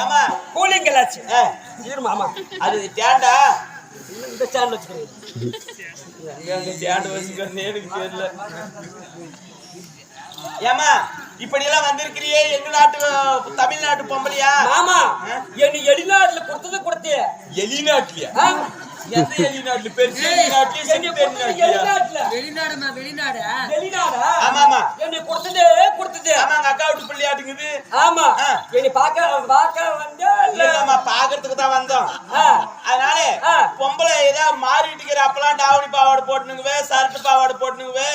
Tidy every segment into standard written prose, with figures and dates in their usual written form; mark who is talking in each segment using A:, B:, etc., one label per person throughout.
A: ஏமா
B: cooling glass மாமா
A: அது டேண்டா
B: இந்த ஸ்டாண்ட் வச்சுக்கிறேன்
A: டேண்டு வச்சுக்கிறேன்னு எனக்கு தெரியல. ஏமா இப்படி எல்லாம் வந்திருக்கிறியே எங்க நாட்டு தமிழ்நாட்டு பொம்பளையா?
B: மாமா என்ன வெளிநாட்டுல கொடுத்தது
A: எலிநாட்டுலயா? எந்த எலிநாட்டுல? பெருசு
B: வெளிநாடா?
A: ஆமாமா
B: என்னை கொடுத்தது
A: ஆமாங்க அக்கா விட்டு பிள்ளையாட்டுங்குது.
B: ஆமா என்னை பார்க்க வந்து
A: இல்லம்மா பாக்குறதுக்கு தான் வந்தோம். அதனால பொம்பளை ஏதாவது மாறிட்டு அப்பெல்லாம் டாவணி பாவாடை போட்டுனுங்குவே சரட்டு பாவாடை போட்டுனுங்குவே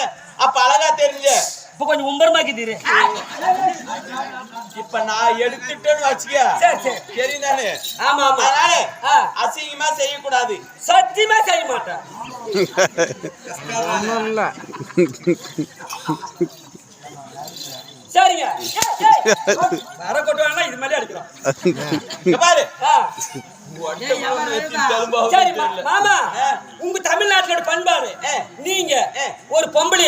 A: அப்ப அழகா தெரிஞ்சு
B: இப்ப கொஞ்சம் உம்பரமாக்கி தீரு.
A: இப்ப நான் எடுத்துட்டேன்னு வச்சுக்க தெரியும் தானே.
B: ஆமா ஆமா
A: அதனால அசிங்கமா செய்யக்கூடாது.
B: சத்தியமா செய்ய மாட்டேன். சரிங்க வர கொட்டுவாங்கன்னா இது மாதிரி அடிக்கிறோம்
A: பாரு.
B: சரி மாமா உங்க தமிழ்நாட்டோட பண்பாடு நீங்க ஒரு பொம்பளை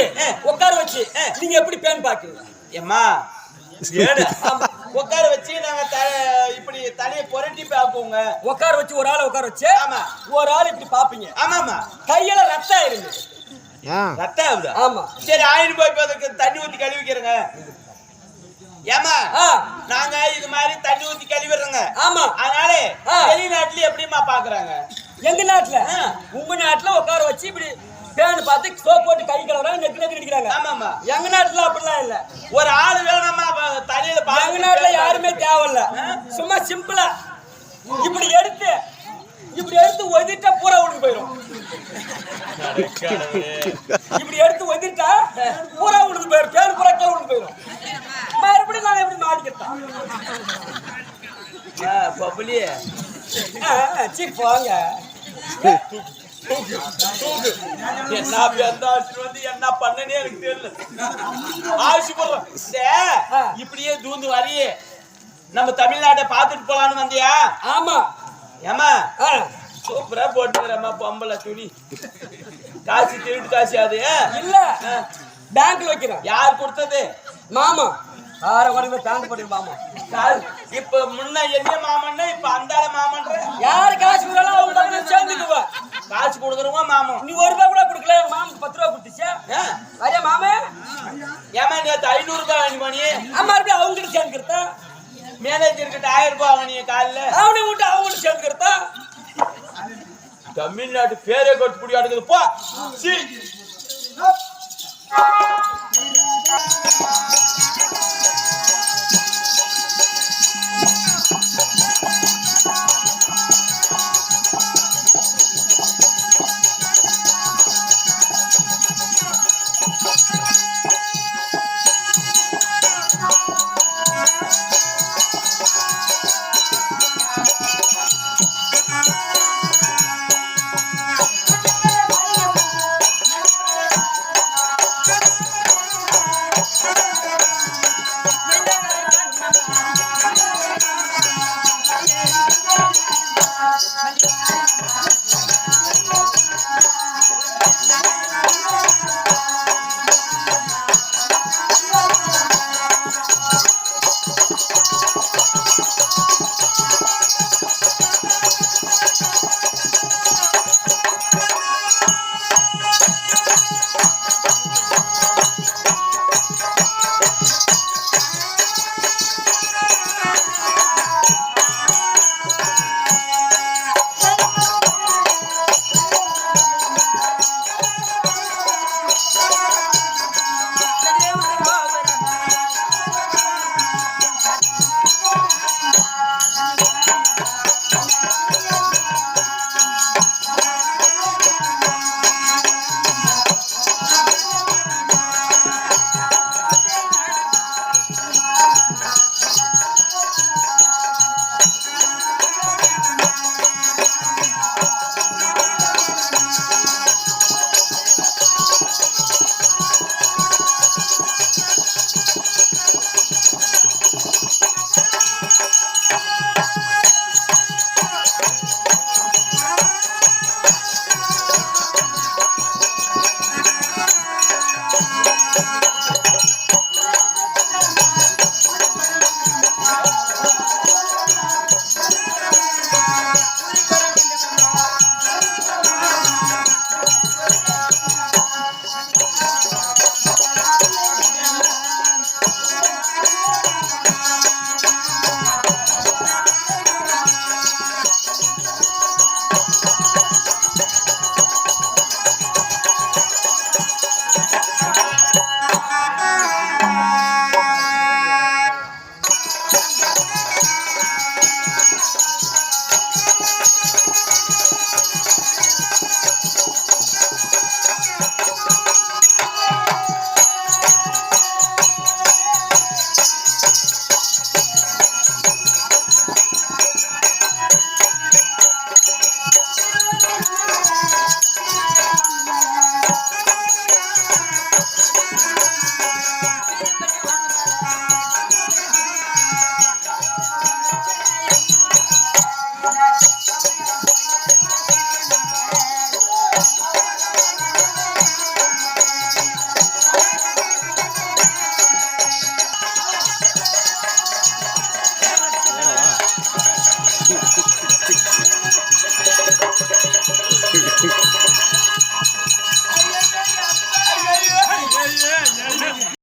B: உட்கார வச்சு நீங்க எப்படி பேன் பாக்குறீங்க?
A: ஏமா உட்கார வச்சு நாங்க இப்படி தலையை புரட்டி பாப்போங்க.
B: உட்கார வச்சு ஒரு ஆளை உட்கார வச்சு
A: ஆமா
B: ஒரு ஆள் இப்படி பாப்பீங்க.
A: ஆமாமா
B: கையில ரத்தம் ஆயிருங்க.
A: ரத்தம் ஆகுதா?
B: ஆமா
A: சரி ஆயிரம் போய் தண்ணி ஊத்தி கழுவிக்கிறேங்க. ஏமா நாங்க இது மாதிரி தண்ணி ஊத்தி கழுவிடுறோங்க.
B: ஆமா
A: அதனால வெளிநாட்டுல எப்படிமா பாக்குறாங்க?
B: எங்க நாட்டுல உங்க நாட்டுல உட்கார வச்சு இப்படி பேன் பார்த்து சோப் போட்டு கை கழுவுறாங்க நெக்கு நெக்கு நிக்கிறாங்க.
A: ஆமாமா
B: எங்க நாட்டுல அப்படிலாம் இல்ல.
A: ஒரு ஆளு வேணுமா தலையில?
B: எங்க நாட்டுல யாருமே தேவையில்ல. சும்மா சிம்பிளா இப்படி எடுத்து ஒதிட்டா பூரா உனக்கு போயிடும். இப்படி எடுத்து ஒதிட்டா பூரா உனக்கு போயிடும். பேன் பூரா உனக்கு போயிடும். மறுபடியும் நான் எப்படி மாடிக்கிட்டேன்
A: பப்புலியே
B: சி போங்க.
A: என்ன வந்து என்ன பண்ணனே எனக்கு தெரியல. ஆசி போடுறோம் இப்படியே தூந்து வரையே நம்ம தமிழ்நாட்டை பார்த்துட்டு போலான்னு வந்தியா?
B: ஆமா
A: ஏமா சூப்பரா போட்டுக்கிறம்மா பொம்பளை துணி. காசு திருட்டு காசு அது
B: இல்ல பேங்க்ல வைக்கிறேன்.
A: யார் கொடுத்தது?
B: மாமா ஆற வரவே பேங்க் போட்டு மாமா.
A: இப்ப முன்ன என்ன மாமன்னா இப்ப அந்தாள மாமன்ற
B: யாரு காசு கொடுத்தாலும் அவங்க சேர்ந்துக்குவா.
A: காசு கொடுக்குறவங்க மாமன்.
B: நீ ஒரு ரூபாய் கூட கொடுக்கல. மாமன் 10 ரூபாய் கொடுத்துச்சு. அரே மாமே
A: ஏமா நேத்து 500 ரூபாய் வாங்கி போனி.
B: அம்மா அப்படி அவங்களுக்கு சேர்ந்துக்கிறதா?
A: மேனேஜர் கிட்ட 1000 ரூபாய் வாங்கினீங்க காலைல.
B: அவனை விட்டு அவங்களுக்கு சேர்ந்துக்கிறதா?
A: தமிழ்நாட்டு பேரே கொட்டு புடி அடுக்குது போ.